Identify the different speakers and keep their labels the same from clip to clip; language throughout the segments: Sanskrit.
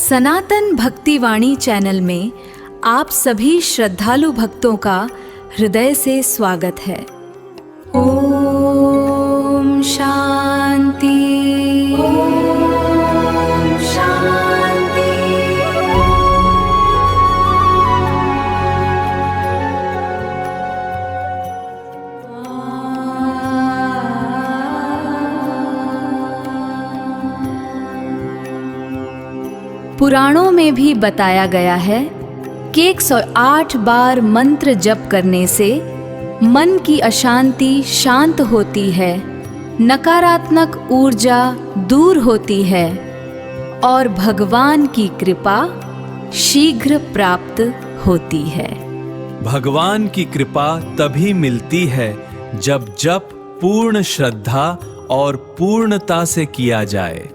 Speaker 1: सनातन भक्तिवाणी चैनल में आप सभी श्रद्धालु भक्तों का हृदय से स्वागत है। ओम शांति, ओम शांति। पुराणों में भी बताया गया है कि 108 बार मंत्र जप करने से मन की अशांति शांत होती है, नकारात्मक ऊर्जा दूर होती है और भगवान की कृपा शीघ्र प्राप्त होती है।
Speaker 2: भगवान की कृपा तभी मिलती है जब जप पूर्ण श्रद्धा और पूर्णता से किया जाए।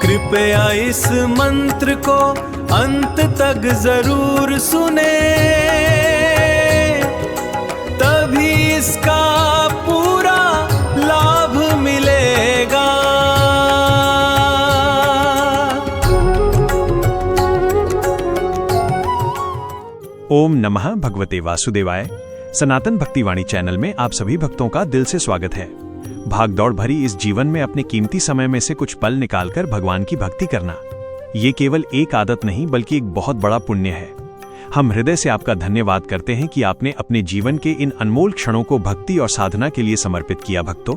Speaker 2: कृपया इस मंत्र को अंत तक जरूर सुने, तभी इसका पूरा लाभ मिलेगा।
Speaker 3: ओम नमः भगवते वासुदेवाय। सनातन भक्तिवाणी चैनल में आप सभी भक्तों का दिल से स्वागत है। भाग दौड़ भरी इस जीवन में अपने कीमती समय में से कुछ पल निकालकर भगवान की भक्ति करना, ये केवल एक आदत नहीं बल्कि एक बहुत बड़ा पुण्य है। हम हृदय से आपका धन्यवाद करते हैं कि आपने अपने जीवन के इन अनमोल क्षणों को भक्ति और साधना के लिए समर्पित किया। भक्तों,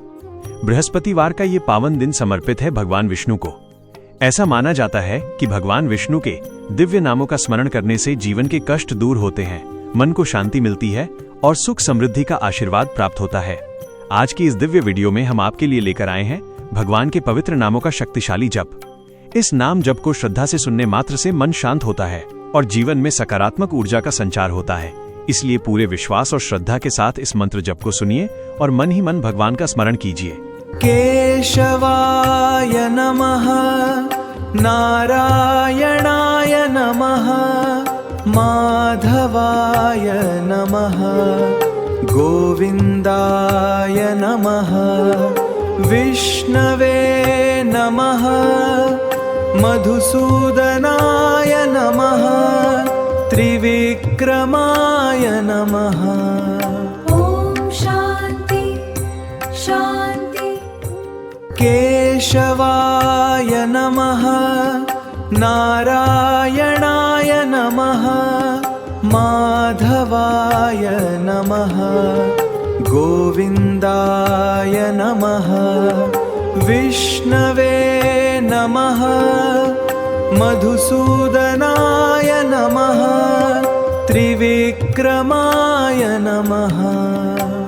Speaker 3: बृहस्पतिवार का ये पावन दिन समर्पित है भगवान विष्णु को। ऐसा माना जाता है कि भगवान विष्णु के दिव्य नामों का स्मरण करने से जीवन के कष्ट दूर होते हैं, मन को शांति मिलती है और सुख समृद्धि का आशीर्वाद प्राप्त होता है। आज की इस दिव्य वीडियो में हम आपके लिए लेकर आए हैं भगवान के पवित्र नामों का शक्तिशाली जप। इस नाम जप को श्रद्धा से सुनने मात्र से मन शांत होता है और जीवन में सकारात्मक ऊर्जा का संचार होता है। इसलिए पूरे विश्वास और श्रद्धा के साथ इस मंत्र जप को सुनिए और मन ही मन भगवान का स्मरण कीजिए।
Speaker 2: केशवाय नमः, नारायणाय नमः, माधवाय नमः, गोविंदाय नमः, विष्णवे नमः, मधुसूदनाय नमः, त्रिविक्रमाय नमः।
Speaker 1: ओम शांति शांति।
Speaker 2: केशवाय नमः, नारायणाय नमः, माधवाय नमः, गोविंदाय नमः, विष्णवे नमः, मधुसूदनाय नमः, त्रिविक्रमाय नमः।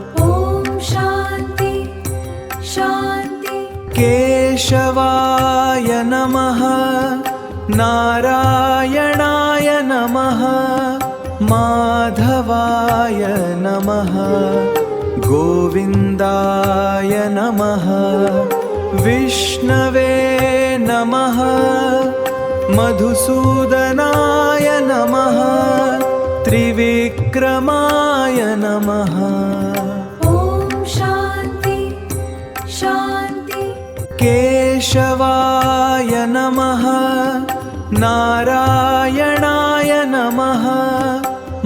Speaker 1: ओम शांति शांति।
Speaker 2: केशवाय नमः, नारायणाय नमः, माधवाय नमः, गोविंदाय नमः, विष्णवे नमः, मधुसूदनाय नमः, त्रिविक्रमाय नमः।
Speaker 1: ओम शांति शांति।
Speaker 2: केशवाय नमः, नारायणाय नमः,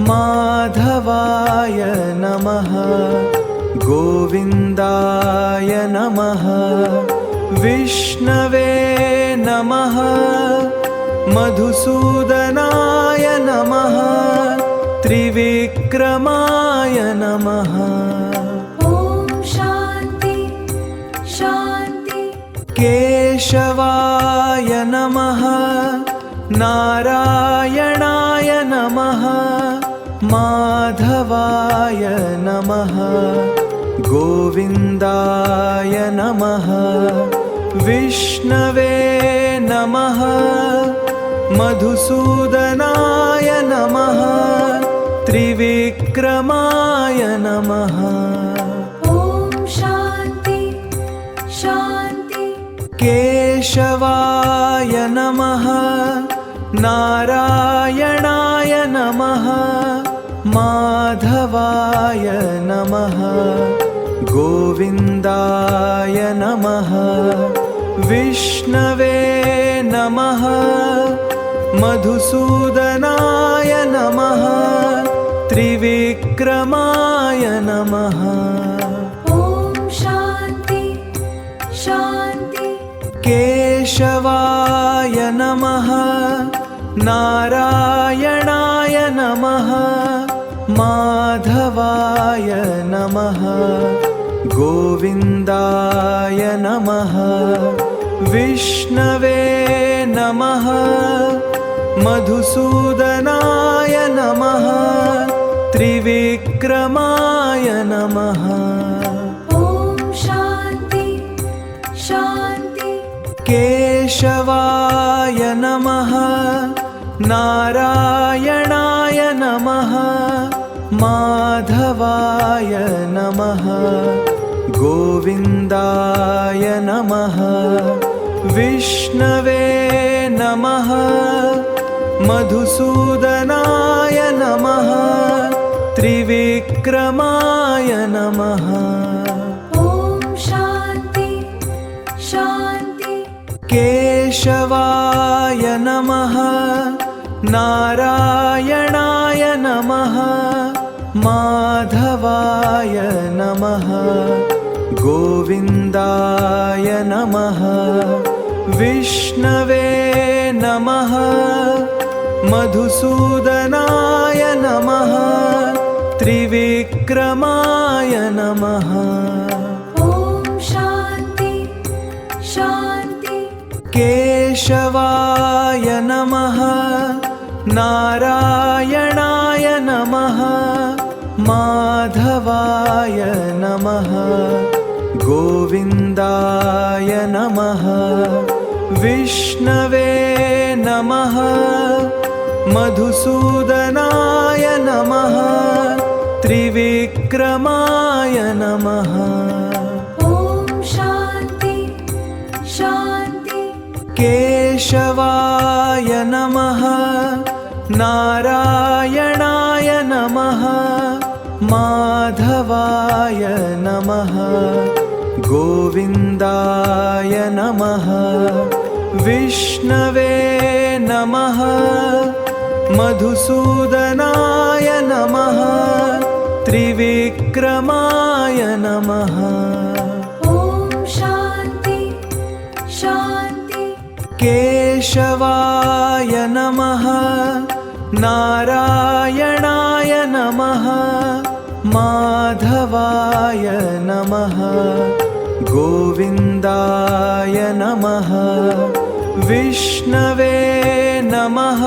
Speaker 2: माधवाय नमः, गोविंदाय नमः, विष्णवे नमः, मधुसूदनाय नमः, त्रिविक्रमाय नमः।
Speaker 1: ओम शांति शांति।
Speaker 2: केशवाय नमः, नारायणाय नमः, माधवाय नमः, गोविंदाय नमः, विष्णवे नमः, मधुसूदनाय नमः, त्रिविक्रमाय नमः।
Speaker 1: ओम शांति शांति।
Speaker 2: केशवाय नमः, नारायणाय नमः, माधवाय नमः, गोविंदाय नमः, विष्णवे
Speaker 4: नमः मधुसूदनाय नमः त्रिविक्रमाय नमः।
Speaker 1: ॐ शान्ति शान्ति।
Speaker 4: केशवाय नमः नारायणाय नमः माधवाय नमः गोविन्दाय नमः विष्णवे नमः मधुसूदनाय नमः त्रिविक्रमाय नमः।
Speaker 1: ॐ शान्ति शान्ति।
Speaker 4: केशवाय नमः नारायणाय नमः माधवाय नमः गोविन्दाय नमः विष्णवे नमः मधुसूदनाय नमः त्रिविक्रमाय नमः।
Speaker 1: ॐ शान्ति शान्ति।
Speaker 4: केशवाय नमः नारायणाय नमः माधवाय नमः गोविन्दाय नमः विष्णवे नमः मधुसूदनाय नमः त्रिविक्रमाय नमः।
Speaker 1: ॐ शान्ति शान्ति।
Speaker 4: केशवाय नमः नारायणाय नमः माधवाय नमः गोविन्दाय नमः विष्णवे नमः मधुसूदनाय नमः त्रिविक्रमाय नमः।
Speaker 1: ॐ शान्ति शान्ति।
Speaker 4: केशवाय नमः नारायणाय नमः माधवाय नमः गोविन्दाय नमः विष्णवे नमः मधुसूदनाय नमः त्रिविक्रमाय नमः।
Speaker 1: ॐ शान्ति शान्ति।
Speaker 4: केशवाय नमः नारायणाय नमः माधवाय नमः गोविन्दाय नमः विष्णवे नमः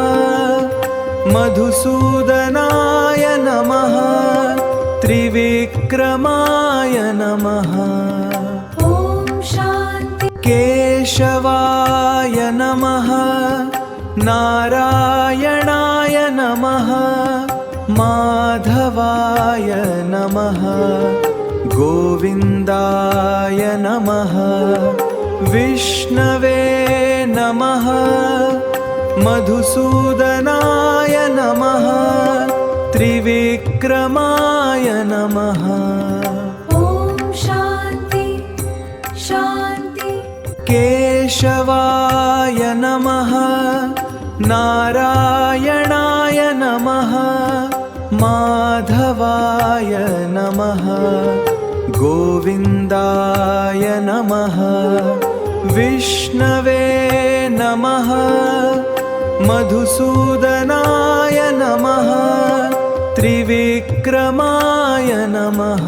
Speaker 4: मधुसूदनाय नमः त्रिविक्रमाय नमः।
Speaker 1: ॐ शान्ति।
Speaker 4: केशवाय नमः नारायणाय नमः माधवाय नमः गोविन्दाय नमः विष्णवे नमः मधुसूदनाय नमः त्रिविक्रमाय नमः।
Speaker 1: ॐ शान्ति शान्ति।
Speaker 4: केशवाय नमः नारायणाय नमः माधवाय नमः गोविन्दाय नमः विष्णवे नमः मधुसूदनाय नमः त्रिविक्रमाय नमः।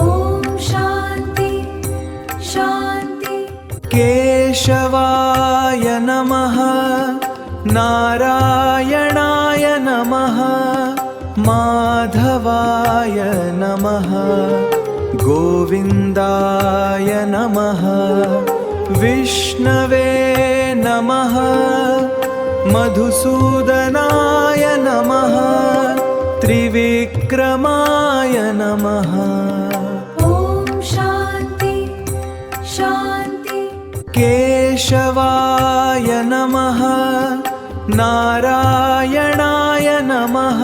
Speaker 1: ॐ शान्ति शान्ति।
Speaker 4: केशवाय नमः नारायणाय नमः माधवाय नमः गोविन्दाय नमः विष्णवे नमः मधुसूदनाय नमः त्रिविक्रमाय नमः।
Speaker 1: ॐ शान्ति शान्ति।
Speaker 4: केशवाय नमः नारायणाय नमः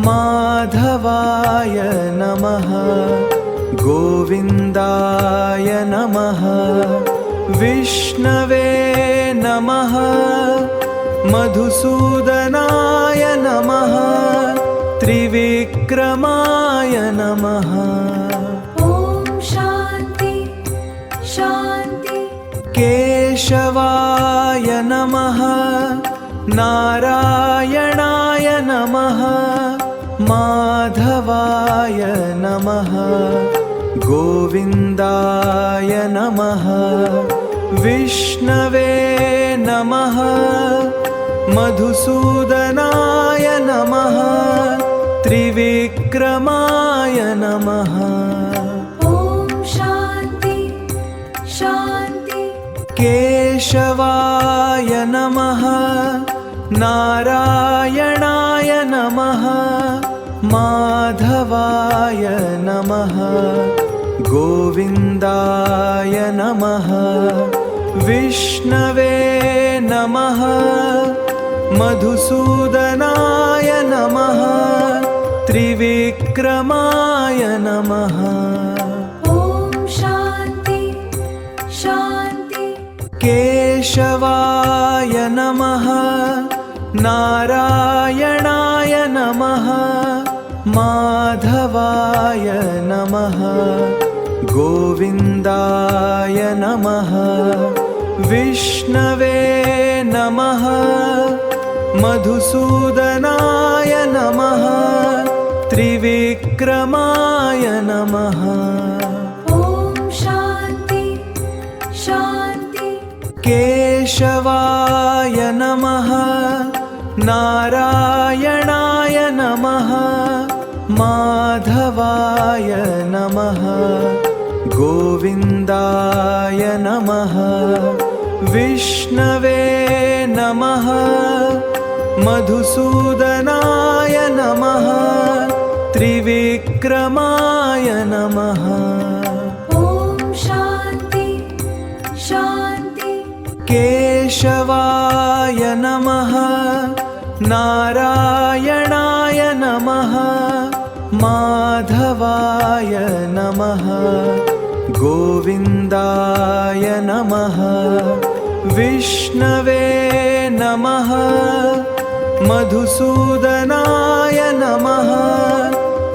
Speaker 4: माधवाय नमः गोविन्दाय नमः विष्णवे नमः मधुसूदनाय नमः त्रिविक्रमाय नमः।
Speaker 1: ॐ शान्ति शान्ति।
Speaker 4: केशवाय नमः नारायणाय नमः माधवाय नमः गोविन्दाय नमः विष्णवे नमः मधुसूदनाय नमः त्रिविक्रमाय नमः।
Speaker 1: ॐ शान्ति शान्ति।
Speaker 4: केशवाय नमः नारायणाय नमः माधवाय नमः गोविन्दाय नमः विष्णवे नमः मधुसूदनाय नमः त्रिविक्रमाय नमः।
Speaker 1: ॐ शान्ति शान्ति।
Speaker 4: केशवाय नमः नारायणाय नमः माधवाय नमः गोविन्दाय नमः विष्णवे नमः मधुसूदनाय नमः त्रिविक्रमाय नमः।
Speaker 1: ॐ शान्ति शान्ति।
Speaker 4: केशवाय नमः नारायणाय नमः माधवाय नमः गोविन्दाय नमः विष्णवे नमः मधुसूदनाय नमः त्रिविक्रमाय नमः।
Speaker 1: ॐ शान्ति शान्ति।
Speaker 4: केशवाय नमः नारायणाय नमः माधवाय नमः गोविन्दाय नमः विष्णवे नमः मधुसूदनाय नमः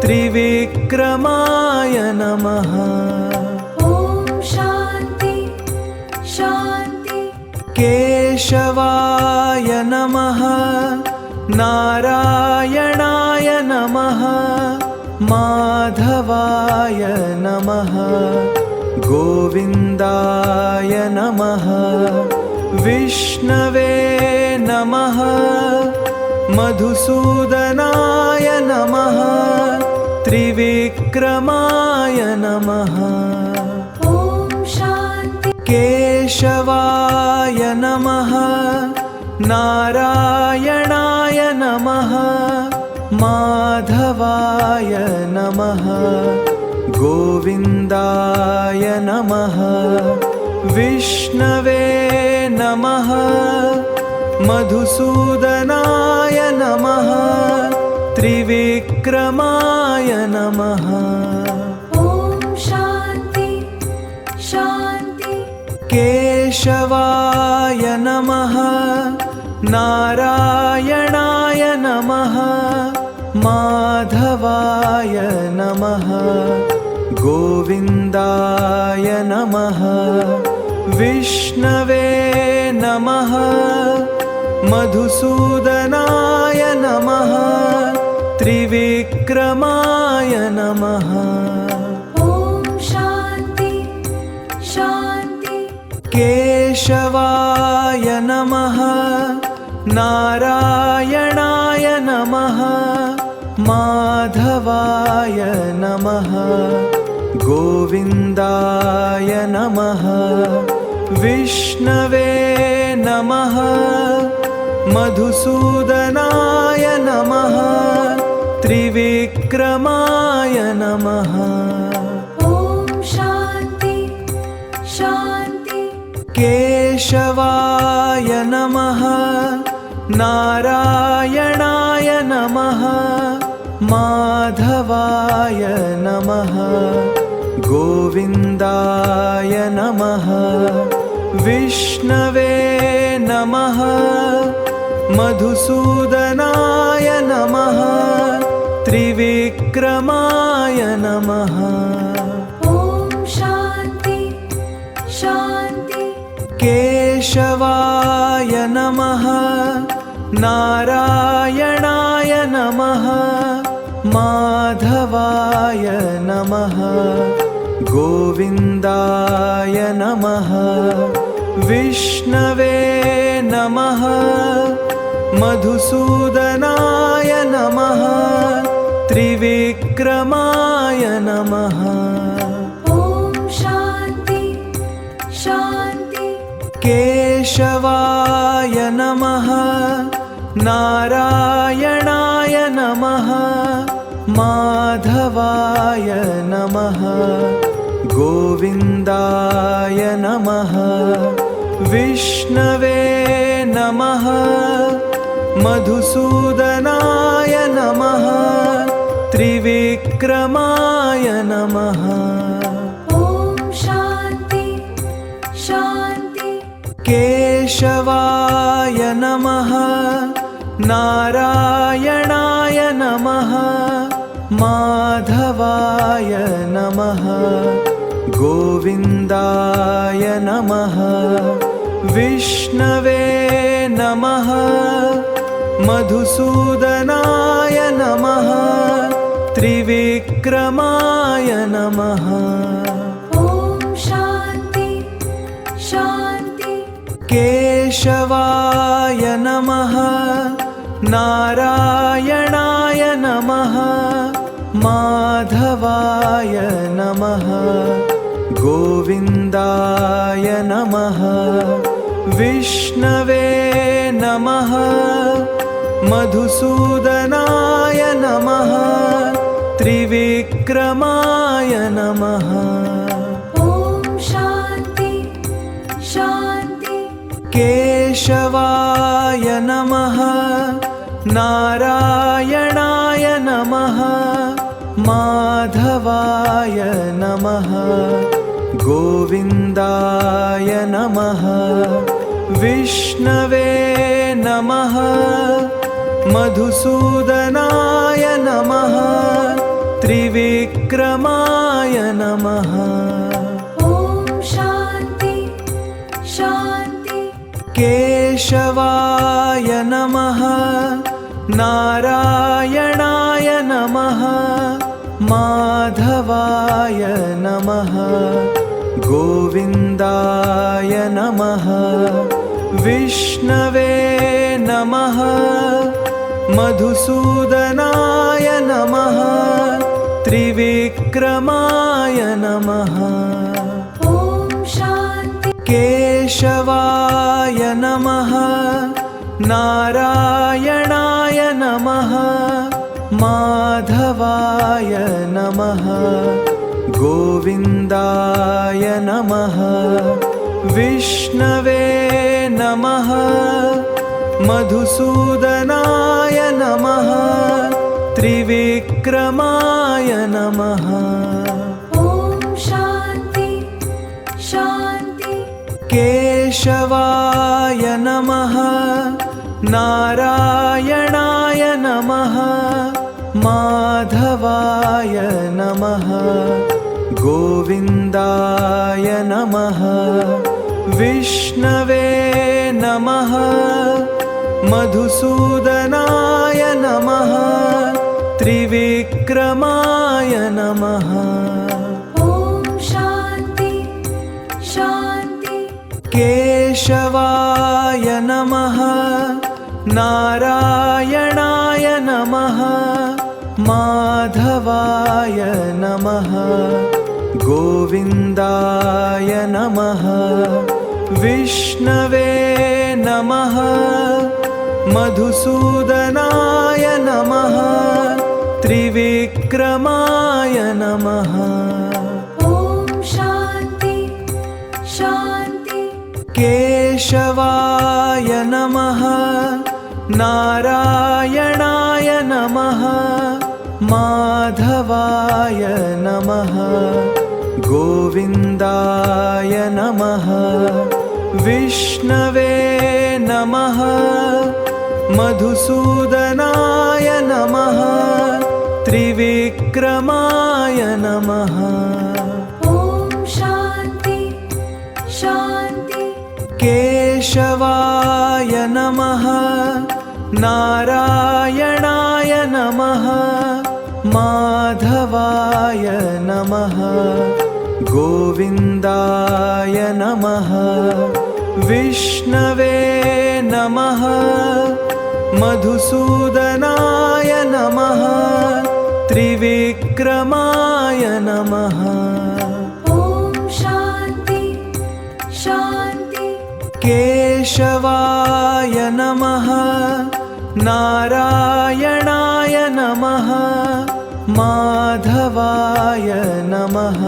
Speaker 4: त्रिविक्रमाय नमः।
Speaker 1: ॐ शान्ति शान्ति।
Speaker 4: केशवाय नमः नारायणाय नमः माधवाय नमः गोविन्दाय नमः विष्णवे नमः मधुसूदनाय नमः त्रिविक्रमाय नमः।
Speaker 1: ॐ शान्ति।
Speaker 4: केशवाय नमः नारायणाय नमः माधवाय नमः गोविन्दाय नमः विष्णवे नमः मधुसूदनाय नमः त्रिविक्रमाय नमः।
Speaker 1: ॐ शान्ति शान्ति।
Speaker 4: केशवाय नमः नारायणाय नमः माधवाय नमः गोविन्दाय नमः विष्णवे नमः मधुसूदनाय नमः त्रिविक्रमाय नमः।
Speaker 1: ॐ शान्ति शान्ति।
Speaker 4: केशवाय नमः नारायणाय नमः माधवाय नमः गोविन्दाय नमः विष्णवे नमः मधुसूदनाय नमः त्रिविक्रमाय नमः।
Speaker 1: ॐ शान्ति शान्ति।
Speaker 4: केशवाय नमः नारायणाय नमः माधवाय नमः गोविन्दाय नमः विष्णवे नमः मधुसूदनाय नमः त्रिविक्रमाय नमः।
Speaker 1: ॐ शान्ति शान्ति।
Speaker 4: केशवाय नमः नारायणाय नमः माधवाय नमः गोविन्दाय नमः विष्णवे नमः मधुसूदनाय नमः त्रिविक्रमाय नमः।
Speaker 1: ॐ शान्ति शान्ति।
Speaker 4: केशवाय नमः नारायणाय नमः माधवाय नमः गोविन्दाय नमः विष्णवे नमः मधुसूदनाय नमः त्रिविक्रमाय नमः।
Speaker 1: ॐ शान्ति शान्ति।
Speaker 4: केशवाय नमः नारायणाय नमः माधवाय नमः गोविन्दाय नमः विष्णवे नमः मधुसूदनाय नमः त्रिविक्रमाय नमः।
Speaker 1: ॐ शान्ति शान्ति।
Speaker 4: केशवाय नमः नारायणाय नमः माधवाय नमः गोविन्दाय नमः विष्णवे नमः मधुसूदनाय नमः त्रिविक्रमाय नमः।
Speaker 1: ॐ शान्ति शान्ति।
Speaker 4: केशवाय नमः नारायणाय नमः माधवाय नमः गोविन्दाय नमः विष्णवे नमः मधुसूदनाय नमः त्रिविक्रमाय नमः।
Speaker 1: ॐ शान्ति शान्ति।
Speaker 4: केशवाय नमः नारायणाय नमः माधवाय नमः गोविन्दाय नमः विष्णवे नमः मधुसूदनाय नमः त्रिविक्रमाय नमः।
Speaker 1: ॐ शान्ति।
Speaker 4: केशवाय नमः नारायणाय नमः माधवाय नमः गोविन्दाय नमः विष्णवे नमः मधुसूदनाय नमः त्रिविक्रमाय नमः।
Speaker 1: ॐ शान्ति शान्ति।
Speaker 4: केशवाय नमः नारायणाय नमः माधवाय नमः गोविन्दाय नमः विष्णवे नमः मधुसूदनाय नमः त्रिविक्रमाय नमः।
Speaker 1: ॐ शान्ति शान्ति।
Speaker 4: केशवाय नमः नारायणाय नमः माधवाय नमः गोविन्दाय नमः विष्णवे नमः मधुसूदनाय नमः त्रिविक्रमाय नमः।
Speaker 1: ॐ शान्ति शान्ति।
Speaker 4: केशवाय नमः नारायणाय नमः माधवाय नमः गोविन्दाय नमः विष्णवे नमः मधुसूदनाय नमः त्रिविक्रमाय नमः
Speaker 1: ॐ शान्ति शान्ति
Speaker 4: केशवाय नमः नारायणाय नमः माधवाय नमः गोविन्दाय नमः विष्णवे नमः मधुसूदनाय नमः त्रिविक्रमाय नमः
Speaker 1: ॐ शान्ति शान्ति
Speaker 4: केशवाय नमः नारायणाय नमः माधवाय नमः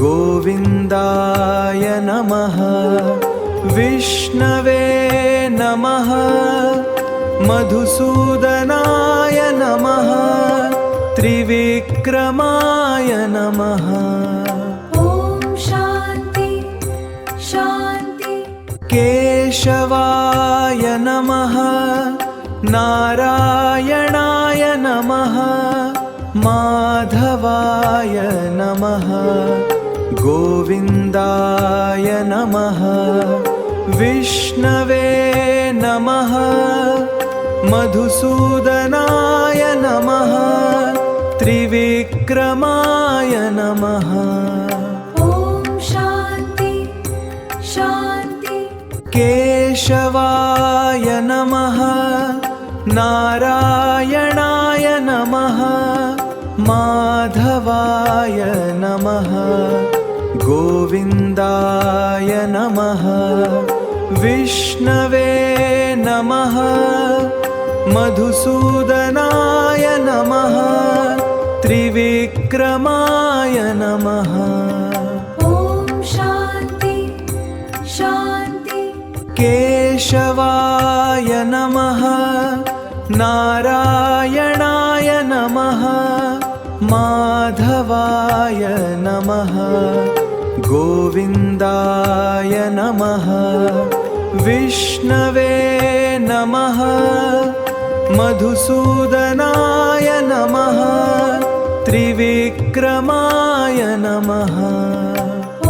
Speaker 4: गोविन्दाय नमः विष्णवे नमः मधुसूदनाय नमः त्रिविक्रमाय नमः
Speaker 1: ॐ शान्ति शान्ति
Speaker 4: केशवाय नमः नारायणाय नमः माधवाय नमः गोविन्दाय नमः विष्णवे नमः मधुसूदनाय नमः त्रिविक्रमाय नमः
Speaker 1: ॐ शान्ति शान्ति
Speaker 4: केशवाय नमः नारायणाय नमः माधवाय नमः गोविन्दाय नमः विष्णवे नमः मधुसूदनाय नमः त्रिविक्रमाय नमः
Speaker 1: ॐ शान्ति शान्ति
Speaker 4: केशवाय नमः नारायणाय नमः माधवाय नमः गोविन्दाय नमः विष्णवे नमः मधुसूदनाय नमः त्रिविक्रमाय नमः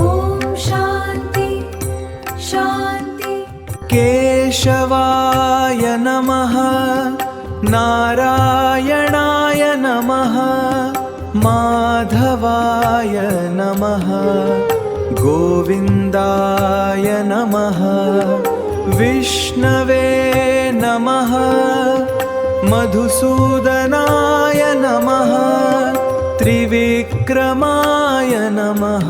Speaker 1: ॐ शान्ति शान्ति
Speaker 4: केशवाय नमः नारायणाय नमः माधवाय नमः गोविन्दाय नमः विष्णवे नमः मधुसूदनाय नमः त्रिविक्रमाय नमः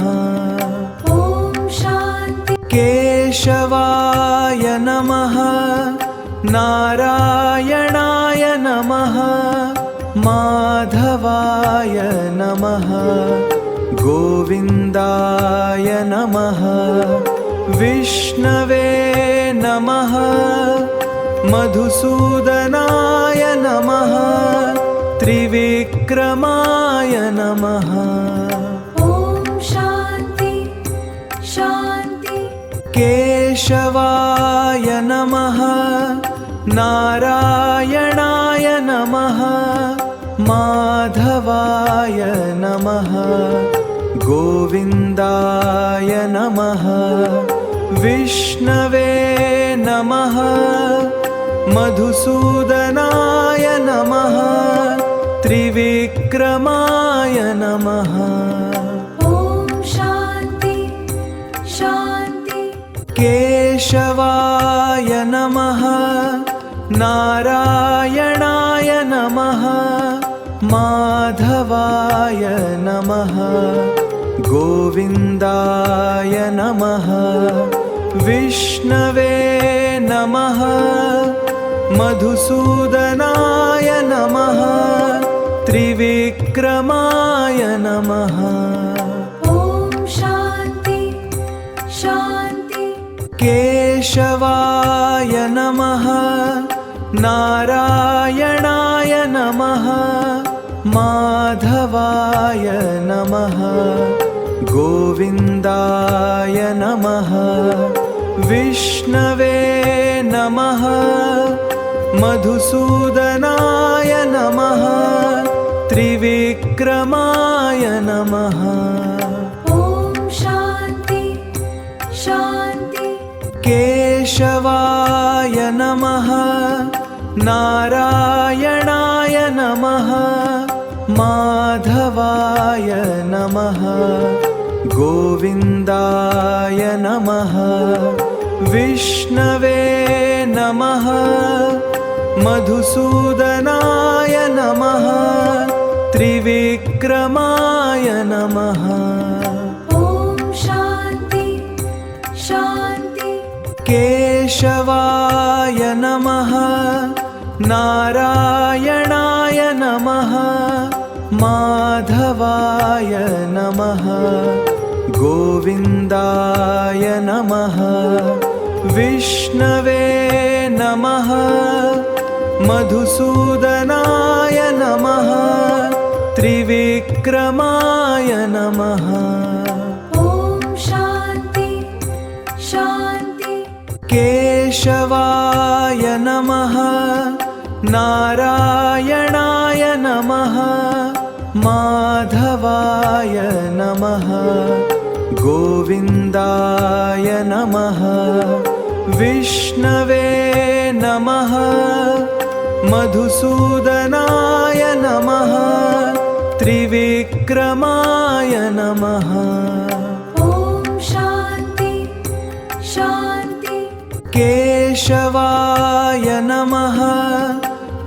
Speaker 1: ॐ शान्ति
Speaker 4: केशवाय नमः नारायणाय नमः माधवाय नमः गोविन्दाय नमः विष्णवे नमः मधुसूदनाय नमः त्रिविक्रमाय नमः
Speaker 1: ॐ शान्ति शान्ति
Speaker 4: केशवाय नमः नारायणाय नमः माधवाय नमः गोविन्दाय नमः विष्णवे नमः मधुसूदनाय नमः त्रिविक्रमाय नमः
Speaker 1: ॐ शान्ति शान्ति
Speaker 4: केशवाय नमः नारायणाय नमः माधवाय नमः गोविन्दाय नमः विष्णवे नमः मधुसूदनाय नमः त्रिविक्रमाय नमः
Speaker 1: ॐ शान्ति शान्ति
Speaker 4: केशवाय नमः नारायणाय नमः माधवाय नमः गोविन्दाय नमः विष्णवे नमः मधुसूदनाय नमः त्रिविक्रमाय नमः।
Speaker 1: ॐ शान्ति शान्ति।
Speaker 4: केशवाय नमः नारायणाय नमः माधवाय नमः गोविन्दाय नमः विष्णवे नमः मधुसूदनाय नमः त्रिविक्रमाय नमः।
Speaker 1: ॐ शान्ति शान्ति।
Speaker 4: केशवाय नमः नारायणाय नमः माधवाय नमः गोविन्दाय नमः विष्णवे नमः मधुसूदनाय नमः त्रिविक्रमाय नमः।
Speaker 1: ॐ शान्ति शान्ति।
Speaker 4: केशवाय नमः नारायणाय नमः माधवाय नमः गोविन्दाय नमः विष्णवे नमः मधुसूदनाय नमः त्रिविक्रमाय नमः।
Speaker 1: ॐ शान्ति शान्ति।
Speaker 4: केशवाय नमः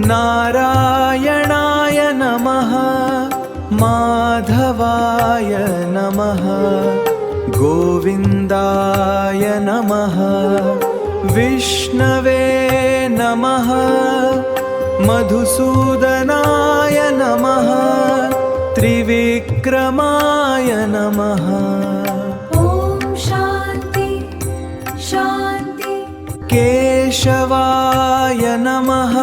Speaker 4: नारायणाय नमः माधवाय नमः गोविन्दाय नमः विष्णवे नमः मधुसूदनाय नमः त्रिविक्रमाय नमः।
Speaker 1: ॐ शान्ति शान्ति।
Speaker 4: केशवाय नमः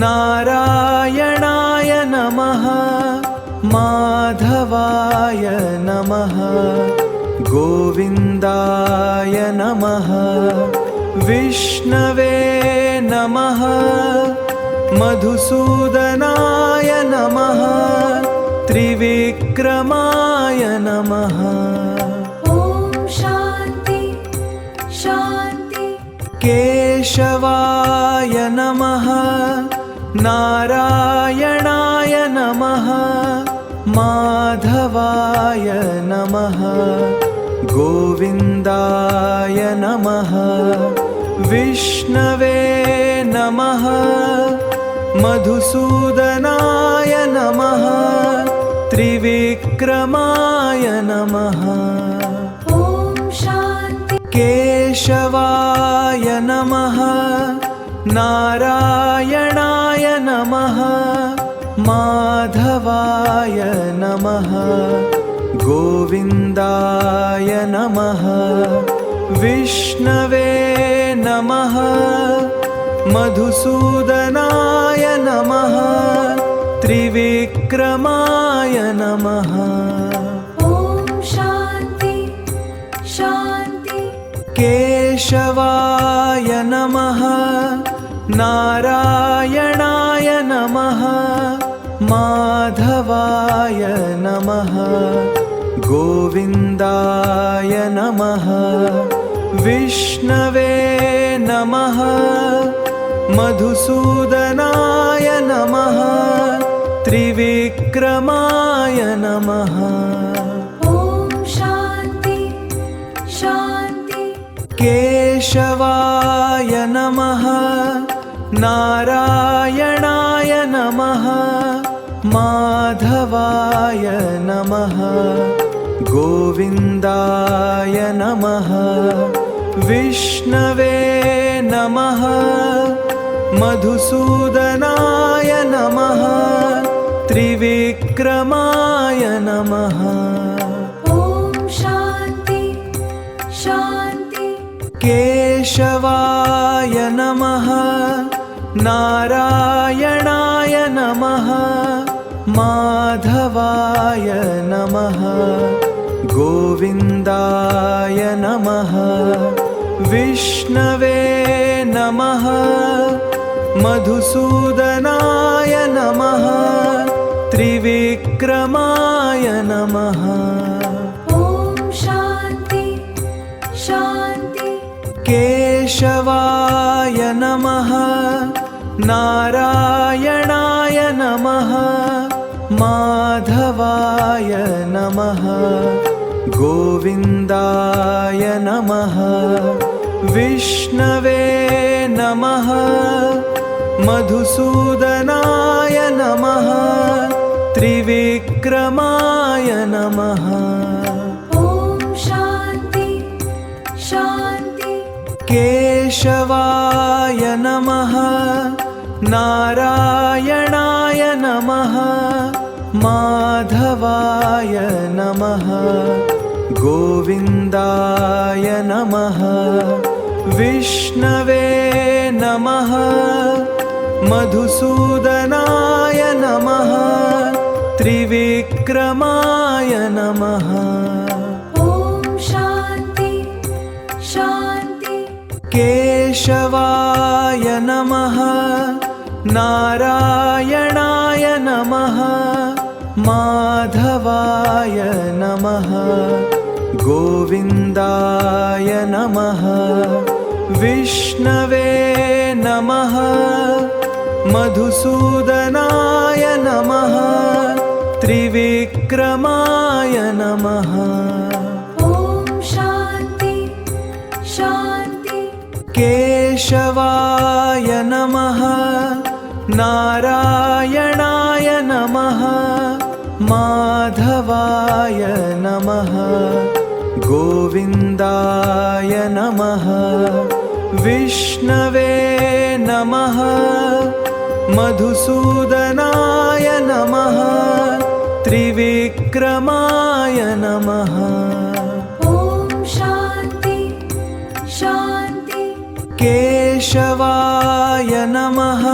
Speaker 4: नारायणाय नमः माधवाय नमः गोविन्दाय नमः विष्णवे नमः मधुसूदनाय नमः त्रिविक्रमाय नमः।
Speaker 1: ॐ शान्ति शान्ति।
Speaker 4: केशवाय नमः नारायणाय नमः माधवाय नमः गोविन्दाय नमः विष्णवे नमः मधुसूदनाय नमः त्रिविक्रमाय नमः।
Speaker 1: ॐ शान्ति।
Speaker 4: केशवाय नमः नारायणाय नमः माधवाय नमः गोविन्दाय नमः विष्णवे नमः मधुसूदनाय नमः त्रिविक्रमाय नमः।
Speaker 1: ॐ शान्ति शान्ति।
Speaker 4: केशवाय नमः नारायणाय नमः माधवाय नमः गोविन्दाय नमः विष्णवे नमः मधुसूदनाय नमः त्रिविक्रमाय नमः।
Speaker 1: ॐ शान्ति शान्ति।
Speaker 4: केशवाय नमः नारायणाय नमः माधवाय नमः गोविन्दाय नमः विष्णवे नमः मधुसूदनाय नमः त्रिविक्रमाय नमः।
Speaker 1: ॐ शान्ति शान्ति।
Speaker 4: केशवाय नमः नारायणाय नमः माधवाय नमः गोविन्दाय नमः विष्णवे नमः मधुसूदनाय नमः त्रिविक्रमाय नमः
Speaker 1: ॐ शान्ति शान्ति
Speaker 4: केशवाय नमः नारायणाय नमः माधवाय नमः गोविन्दाय नमः विष्णवे नमः मधुसूदनाय नमः त्रिविक्रमाय नमः
Speaker 1: ॐ शान्ति शान्ति
Speaker 4: केशवाय नमः नारायणाय नमः माधवाय नमः गोविन्दाय नमः विष्णवे नमः मधुसूदनाय नमः त्रिविक्रमाय नमः
Speaker 1: ॐ शान्ति शान्ति
Speaker 4: केशवाय नमः नारायणाय नमः माधवाय नमः गोविन्दाय नमः विष्णवे नमः मधुसूदनाय नमः त्रिविक्रमाय नमः
Speaker 1: ॐ शान्ति शान्ति
Speaker 4: केशवाय नमः नारायणाय नमः माधवाय नमः गोविन्दाय नमः विष्णवे नमः मधुसूदनाय नमः त्रिविक्रमाय नमः
Speaker 1: ॐ शान्ति शान्ति
Speaker 4: केशवाय नमः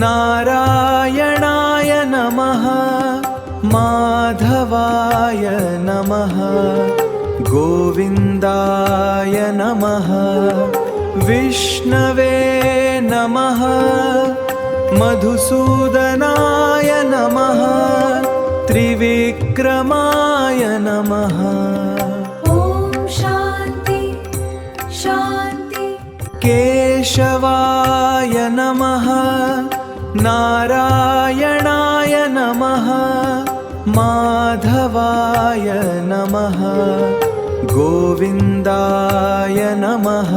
Speaker 4: नारायणाय नमः माधवाय नमः गोविन्दाय नमः विष्णवे नमः मधुसूदनाय नमः त्रिविक्रमाय नमः
Speaker 1: ॐ शान्ति शान्ति
Speaker 4: केशवाय नमः नारायणाय नमः माधवाय नमः गोविन्दाय नमः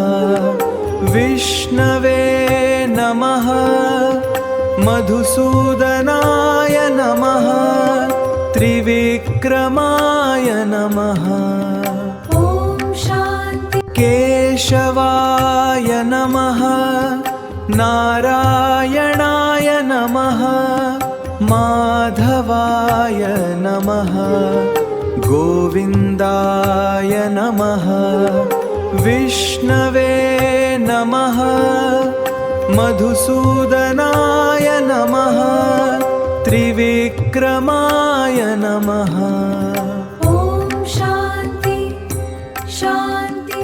Speaker 4: विष्णवे नमः मधुसूदनाय नमः त्रिविक्रमाय नमः
Speaker 1: ॐ शान्ति
Speaker 4: केशवाय नमः नारायणाय नमः माधवाय नमः गोविन्दाय नमः विष्णवे नमः मधुसूदनाय नमः त्रिविक्रमाय नमः
Speaker 1: ॐ शान्ति शान्ति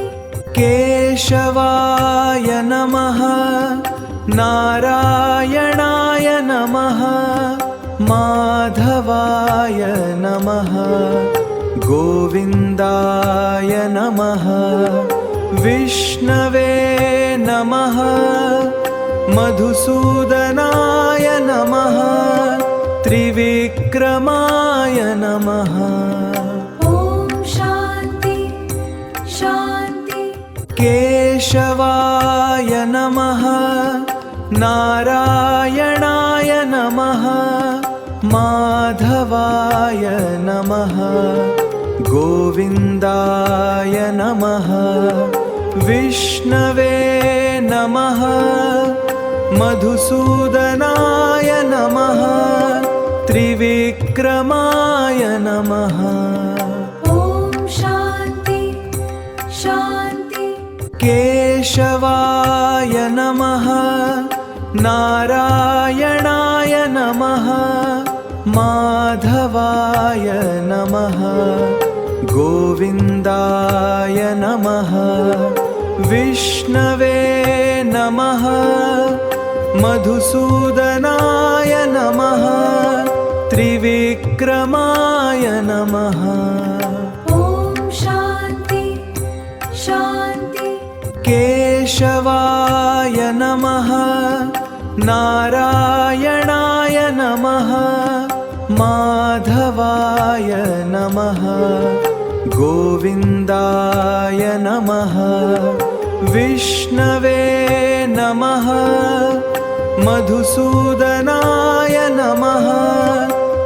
Speaker 4: केशवाय नमः नारायणाय नमः माधवाय नमः गोविन्दाय नमः विष्णवे नमः मधुसूदनाय नमः त्रिविक्रमाय नमः
Speaker 1: ॐ शान्ति शान्ति
Speaker 4: केशवाय नमः नारायणाय नमः माधवाय नमः गोविन्दाय नमः विष्णवे नमः मधुसूदनाय नमः त्रिविक्रमाय नमः
Speaker 1: ॐ शान्ति शान्ति
Speaker 4: केशवाय नमः नारायणाय नमः माधवाय नमः गोविन्दाय नमः विष्णवे नमः मधुसूदनाय नमः त्रिविक्रमाय नमः।
Speaker 1: ॐ शान्ति शान्ति।
Speaker 4: केशवाय नमः नारायणाय नमः माधवाय नमः गोविन्दाय नमः विष्णवे नमः मधुसूदनाय नमः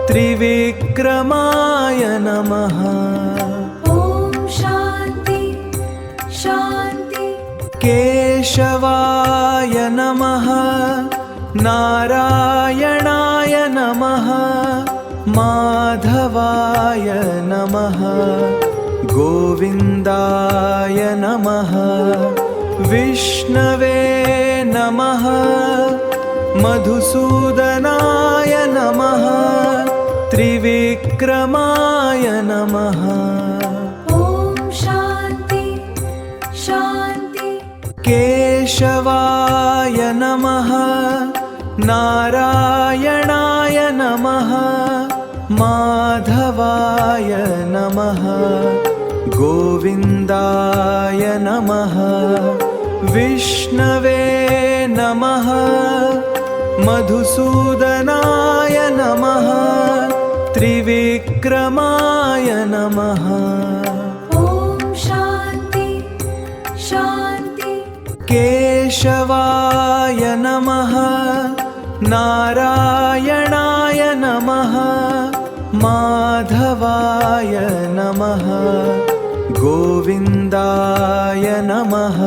Speaker 4: त्रिविक्रमाय नमः।
Speaker 1: ॐ शान्ति शान्ति।
Speaker 4: केशवाय नमः नारायणाय नमः माधवाय नमः गोविन्दाय नमः विष्णवे नमः मधुसूदनाय नमः त्रिविक्रमाय नमः।
Speaker 1: ॐ शान्ति शान्ति।
Speaker 4: केशवाय नमः नारायणाय नमः माधवाय नमः गोविन्दाय नमः विष्णवे नमः मधुसूदनाय नमः त्रिविक्रमाय नमः।
Speaker 1: ॐ शान्ति शान्ति।
Speaker 4: केशवाय नमः नारायणाय नमः माधवाय नमः गोविन्दाय नमः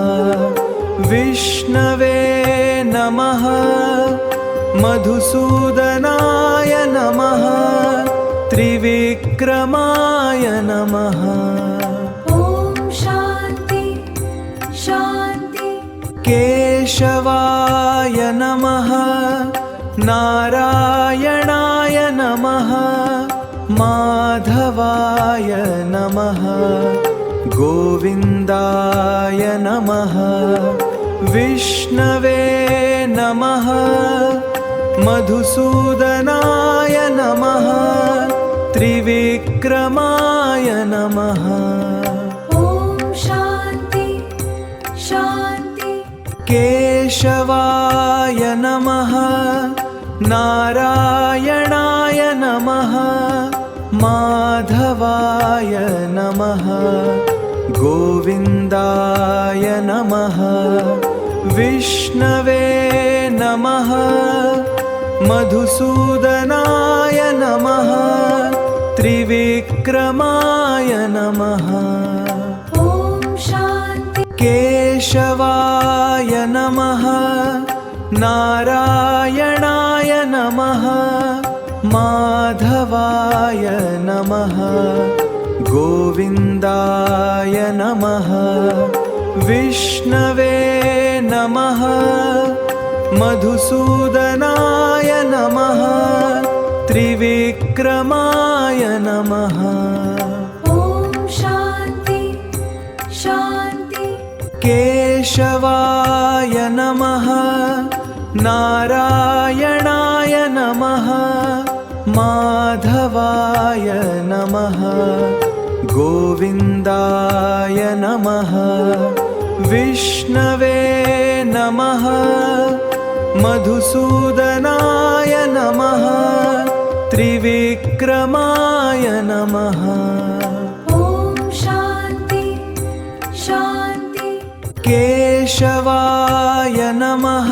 Speaker 4: विष्णवे नमः मधुसूदनाय नमः त्रिविक्रमाय नमः।
Speaker 1: ॐ शान्ति शान्ति।
Speaker 4: केशवाय नमः नारायणाय नमः माधवाय नमः गोविन्दाय नमः विष्णवे नमः मधुसूदनाय नमः त्रिविक्रमाय नमः।
Speaker 1: ॐ शान्ति शान्ति।
Speaker 4: केशवाय नमः नारायणाय नमः माधवाय नमः गोविन्दाय नमः विष्णवे नमः मधुसूदनाय नमः त्रिविक्रमाय नमः।
Speaker 1: ॐ शान्ति।
Speaker 4: केशवाय नमः नारायणाय नमः माधवाय नमः गोविन्दाय नमः विष्णवे नमः मधुसूदनाय नमः त्रिविक्रमाय नमः।
Speaker 1: ॐ शान्ति शान्ति।
Speaker 4: केशवाय नमः नारायणाय नमः माधवाय नमः गोविन्दाय नमः विष्णवे नमः मधुसूदनाय नमः त्रिविक्रमाय नमः।
Speaker 1: ॐ शान्ति शान्ति।
Speaker 4: केशवाय नमः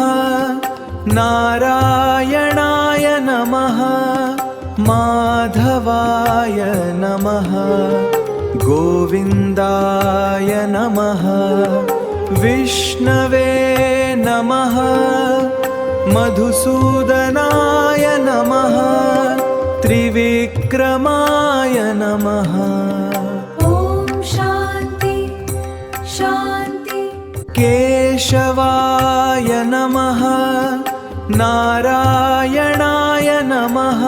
Speaker 4: नारायणाय नमः माधवाय नमः गोविन्दाय नमः विष्णवे नमः मधुसूदनाय नमः त्रिविक्रमाय नमः।
Speaker 1: ॐ शान्ति शान्ति।
Speaker 4: केशवाय नमः नारायणाय नमः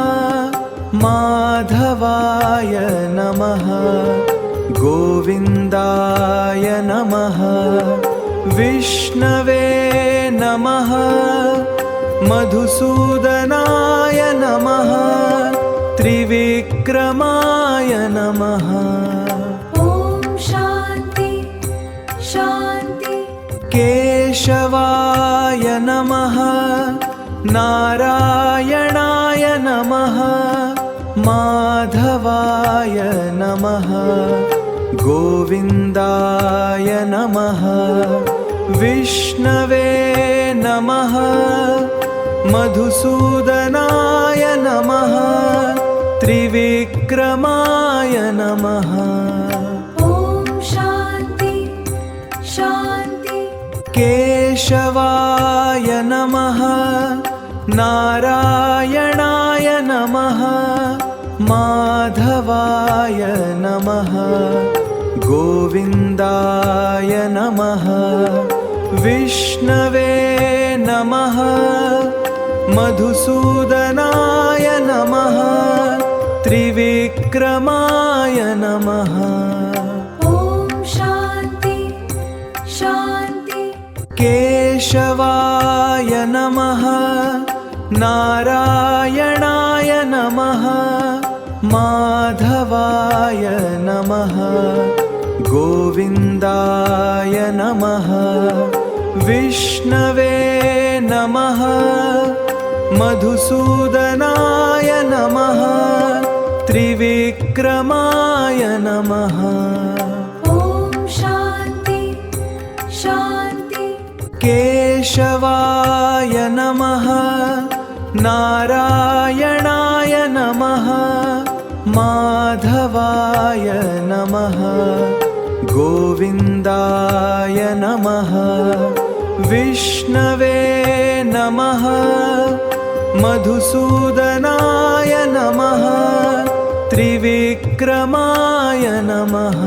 Speaker 4: माधवाय नमः गोविन्दाय नमः विष्णवे नमः मधुसूदनाय नमः त्रिविक्रमाय नमः।
Speaker 1: ॐ शान्ति शान्ति।
Speaker 4: केशवाय नमः नारायणाय नमः माधवाय नमः गोविन्दाय नमः विष्णवे नमः मधुसूदनाय नमः त्रिविक्रमाय नमः।
Speaker 1: ॐ शान्ति शान्ति।
Speaker 4: केशवाय नमः नारायणाय नमः माधवाय नमः गोविन्दाय नमः विष्णवे नमः मधुसूदनाय नमः त्रिविक्रमाय नमः।
Speaker 1: ॐ शान्ति शान्ति।
Speaker 4: केशवाय नमः नारायणाय नमः माधवाय नमः गोविन्दाय नमः विष्णवे नमः मधुसूदनाय नमः त्रिविक्रमाय नमः।
Speaker 1: ॐ शान्ति शान्ति।
Speaker 4: केशवाय नमः नारायणाय नमः माधवाय नमः गोविन्दाय नमः विष्णवे नमः मधुसूदनाय नमः त्रिविक्रमाय नमः।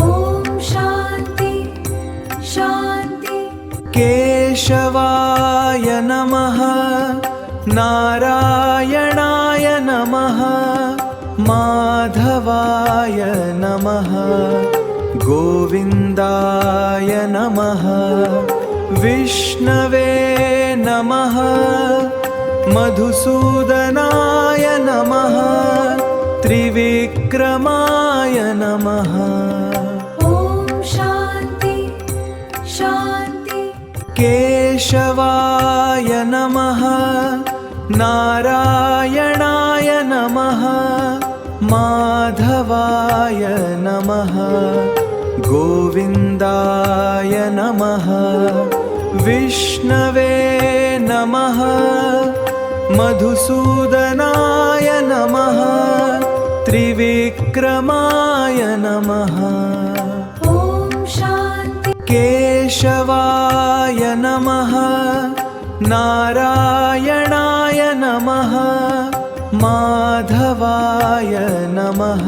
Speaker 1: ॐ शान्ति शान्ति।
Speaker 4: केशवाय नमः नारायणाय नमः माधवाय नमः गोविन्दाय नमः विष्णवे नमः मधुसूदनाय नमः त्रिविक्रमाय नमः।
Speaker 1: ॐ शान्ति शान्ति।
Speaker 4: केशवाय नमः नारायणाय नमः माधवाय नमः गोविन्दाय नमः विष्णवे नमः मधुसूदनाय नमः त्रिविक्रमाय नमः।
Speaker 1: ॐ शान्ति।
Speaker 4: केशवाय नमः नारायणाय नमः माधवाय नमः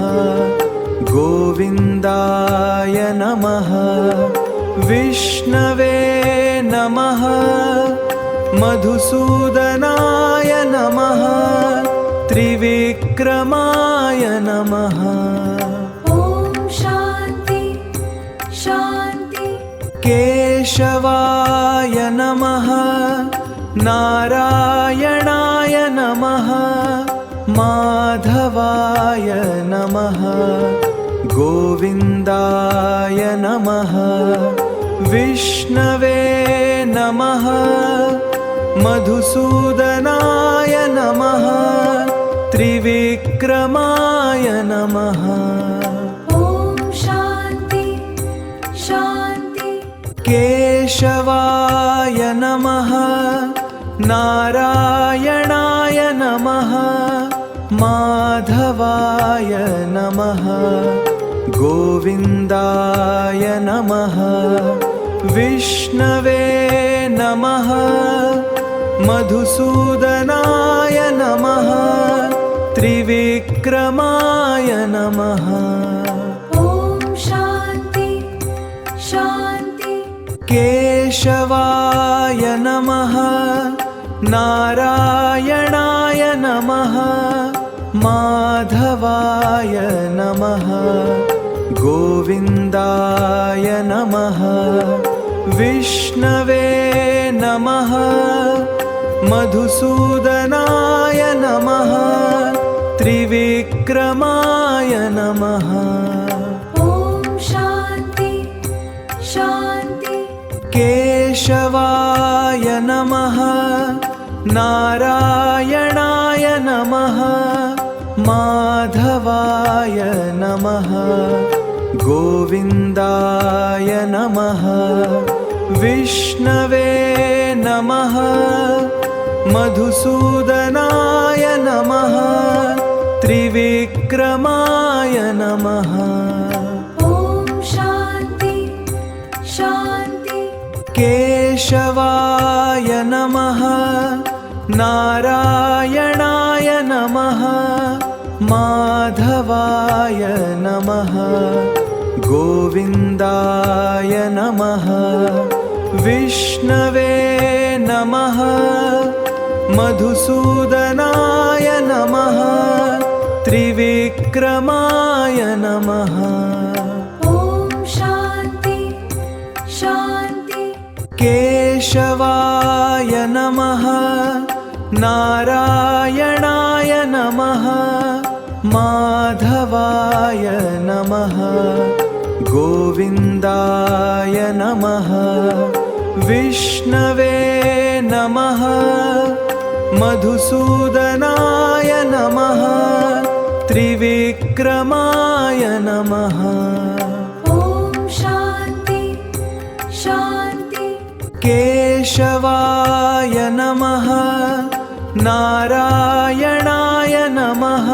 Speaker 4: गोविन्दाय नमः विष्णवे नमः मधुसूदनाय नमः त्रिविक्रमाय नमः।
Speaker 1: ॐ शान्ति शान्ति।
Speaker 4: केशवाय नमः नारायणाय नमः माधवाय नमः गोविन्दाय नमः विष्णवे नमः मधुसूदनाय नमः त्रिविक्रमाय नमः।
Speaker 1: ॐ शान्ति शान्ति।
Speaker 4: केशवाय नमः नारायणाय नमः माधवाय नमः गोविन्दाय नमः विष्णवे नमः मधुसूदनाय नमः त्रिविक्रमाय नमः।
Speaker 1: ॐ शान्ति शान्ति।
Speaker 4: केशवाय नमः नारायणाय नमः माधवाय नमः गोविन्दाय नमः विष्णवे नमः मधुसूदनाय नमः त्रिविक्रमाय नमः।
Speaker 1: ॐ शान्ति शान्ति।
Speaker 4: केशवाय नमः नारायणाय नमः माधवाय नमः गोविन्दाय नमः विष्णवे नमः मधुसूदनाय नमः त्रिविक्रमाय नमः।
Speaker 1: ॐ शान्ति शान्ति।
Speaker 4: केशवाय नमः नारायणाय नमः माधवाय नमः गोविन्दाय नमः विष्णवे नमः मधुसूदनाय नमः त्रिविक्रमाय नमः।
Speaker 1: ॐ शान्ति शान्ति।
Speaker 4: केशवाय नमः नारायणाय नमः माधवाय नमः गोविन्दाय नमः विष्णवे नमः मधुसूदनाय नमः त्रिविक्रमाय नमः।
Speaker 1: ॐ शान्ति शान्ति।
Speaker 4: केशवाय नमः नारायणाय नमः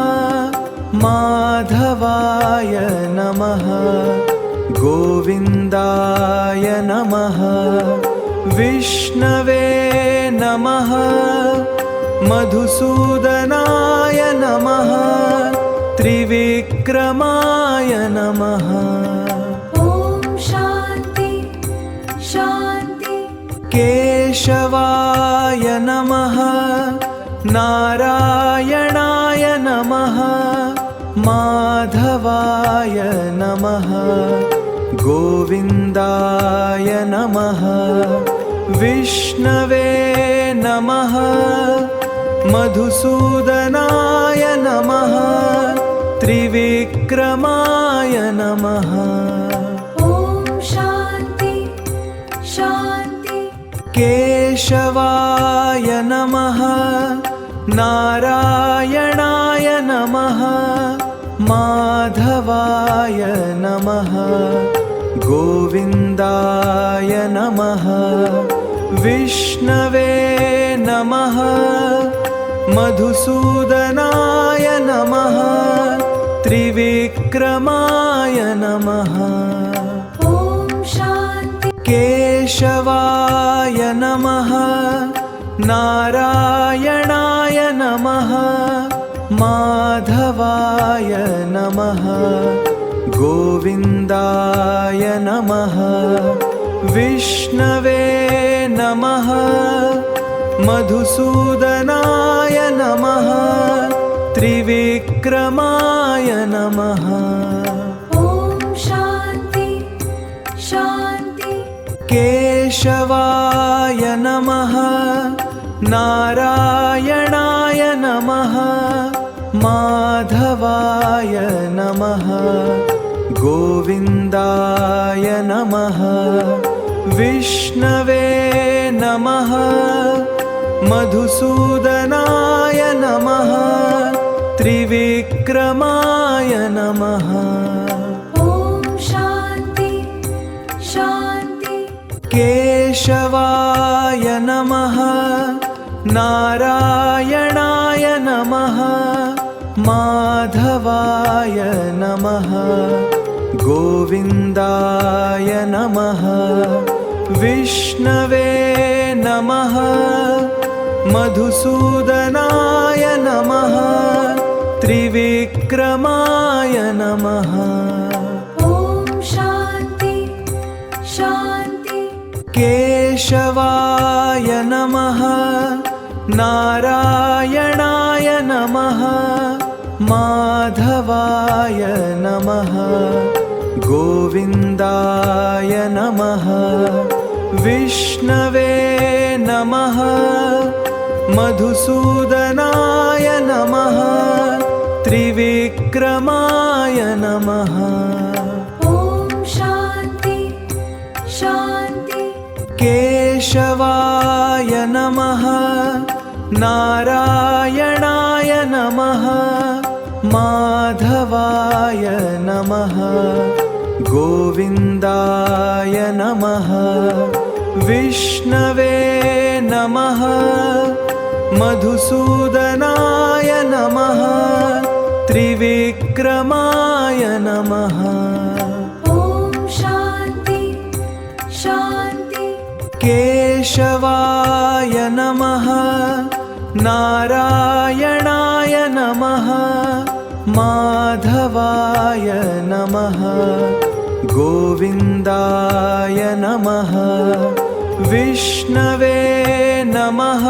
Speaker 4: माधवाय नमः गोविन्दाय नमः विष्णवे नमः मधुसूदनाय नमः त्रिविक्रमाय नमः।
Speaker 1: ॐ शान्ति शान्ति।
Speaker 4: केशवाय नमः नारायणाय नमः माधवाय नमः गोविन्दाय नमः विष्णवे नमः मधुसूदनाय नमः त्रिविक्रमाय नमः।
Speaker 1: ॐ शान्ति शान्ति।
Speaker 4: केशवाय नमः नारायणाय नमः माधवाय नमः गोविन्दाय नमः विष्णवे नमः मधुसूदनाय नमः त्रिविक्रमाय नमः।
Speaker 1: ॐ शान्ति।
Speaker 4: केशवाय नमः नारायणाय नमः माधवाय नमः गोविन्दाय नमः विष्णवे नमः मधुसूदनाय नमः त्रिविक्रमाय नमः।
Speaker 1: ॐ शान्ति शान्ति।
Speaker 4: केशवाय नमः नारायणाय नमः माधवाय नमः गोविन्दाय नमः विष्णवे नमः मधुसूदनाय नमः त्रिविक्रमाय नमः।
Speaker 1: ॐ शान्ति शान्ति।
Speaker 4: केशवाय नमः नारायणाय नमः माधवाय नमः गोविन्दाय नमः विष्णवे नमः मधुसूदनाय नमः त्रिविक्रमाय नमः।
Speaker 1: ॐ शान्ति शान्ति।
Speaker 4: केशवाय नमः नारायणाय नमः माधवाय नमः गोविन्दाय नमः विष्णवे नमः मधुसूदनाय नमः त्रिविक्रमाय नमः
Speaker 1: ॐ शान्ति शान्ति।
Speaker 4: केशवाय नमः नारायणाय नमः माधवाय नमः गोविन्दाय नमः विष्णवे नमः मधुसूदनाय नमः त्रिविक्रमाय नमः
Speaker 1: ॐ शान्ति शान्ति।
Speaker 4: केशवाय नमः नारायणाय नमः माधवाय नमः गोविन्दाय नमः विष्णवे नमः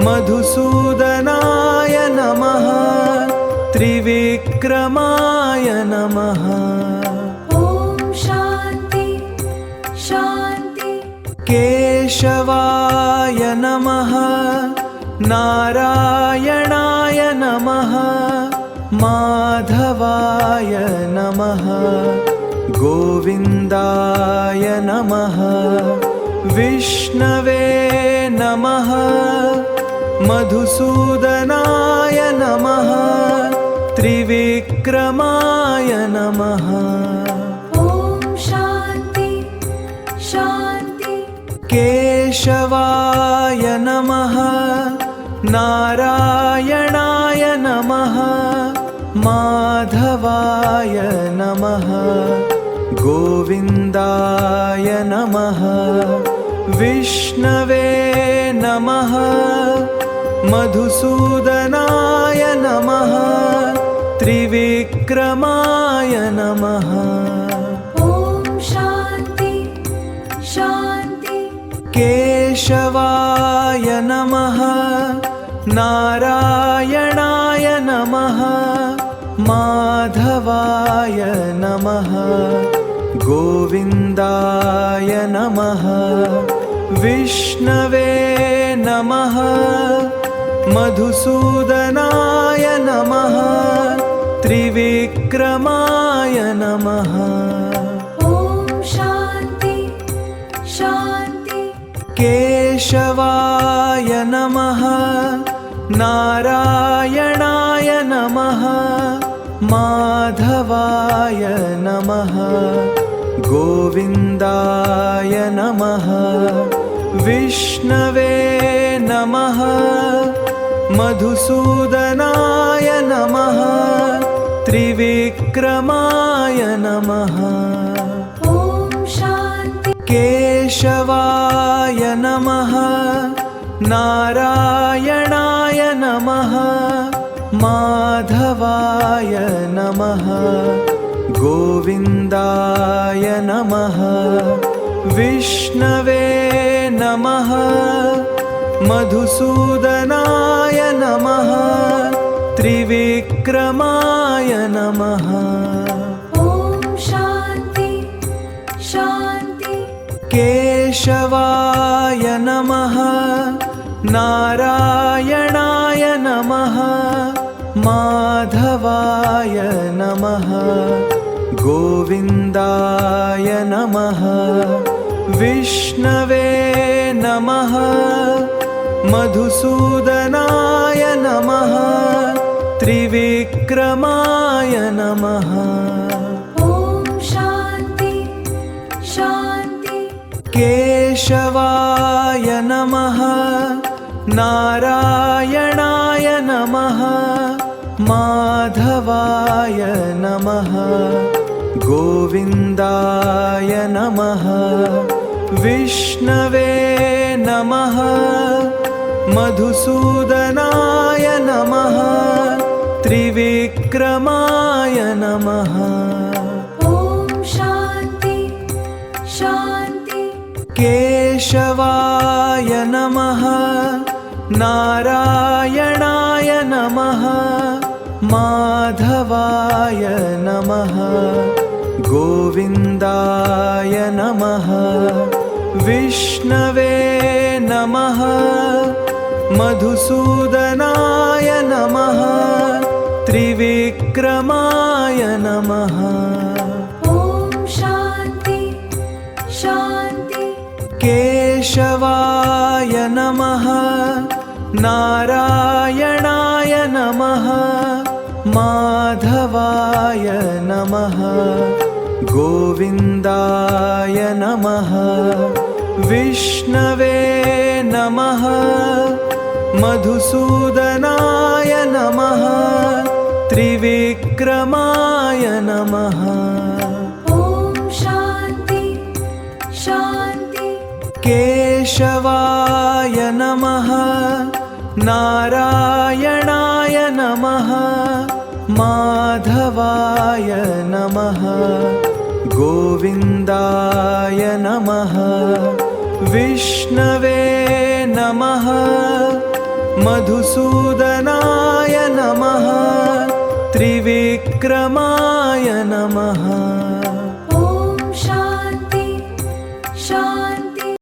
Speaker 4: मधुसूदनाय नमः त्रिविक्रमाय नमः
Speaker 1: ॐ शान्ति शान्ति।
Speaker 4: केशवाय नमः नारायणाय नमः माधवाय नमः गोविन्दाय नमः विष्णवे नमः मधुसूदनाय नमः त्रिविक्रमाय नमः
Speaker 1: ॐ शान्ति शान्ति।
Speaker 4: केशवाय नमः नारायणाय नमः माधवाय नमः गोविन्दाय नमः विष्णवे नमः मधुसूदनाय नमः त्रिविक्रमाय नमः
Speaker 1: ॐ शान्ति शान्ति।
Speaker 4: केशवाय नमः नारायणाय नमः माधवाय नमः गोविन्दाय नमः विष्णवे नमः मधुसूदनाय नमः त्रिविक्रमाय नमः
Speaker 1: ॐ शान्ति शान्ति।
Speaker 4: केशवाय नमः नारायणाय नमः माधवाय नमः गोविन्दाय नमः विष्णवे नमः मधुसूदनाय नमः त्रिविक्रमाय नमः
Speaker 1: ॐ शान्ति।
Speaker 4: केशवाय नमः नारायणाय नमः माधवाय नमः गोविन्दाय नमः विष्णवे नमः मधुसूदनाय नमः त्रिविक्रमाय नमः
Speaker 1: ॐ शान्ति शान्ति।
Speaker 4: केशवाय नमः नारायणाय नमः माधवाय नमः गोविन्दाय नमः विष्णवे नमः मधुसूदनाय नमः त्रिविक्रमाय नमः
Speaker 1: ॐ शान्ति शान्ति।
Speaker 4: केशवाय नमः नारायणाय नमः माधवाय नमः गोविन्दाय नमः विष्णवे नमः मधुसूदनाय नमः त्रिविक्रमाय नमः
Speaker 1: ॐ शान्ति शान्ति।
Speaker 4: केशवाय नमः नारायणाय नमः माधवाय नमः गोविन्दाय नमः विष्णवे नमः मधुसूदनाय नमः त्रिविक्रमाय नमः
Speaker 1: ॐ शान्ति शान्ति
Speaker 4: केशवाय नमः नारायणाय नमः माधवाय नमः गोविन्दाय नमः विष्णवे नमः मधुसूदनाय नमः त्रिविक्रमाय नमः
Speaker 1: ॐ शान्ति शान्ति
Speaker 4: केशवाय नमः नारायणाय नमः माधवाय नमः गोविन्दाय नमः विष्णवे नमः मधुसूदनाय नमः त्रिविक्रमाय नमः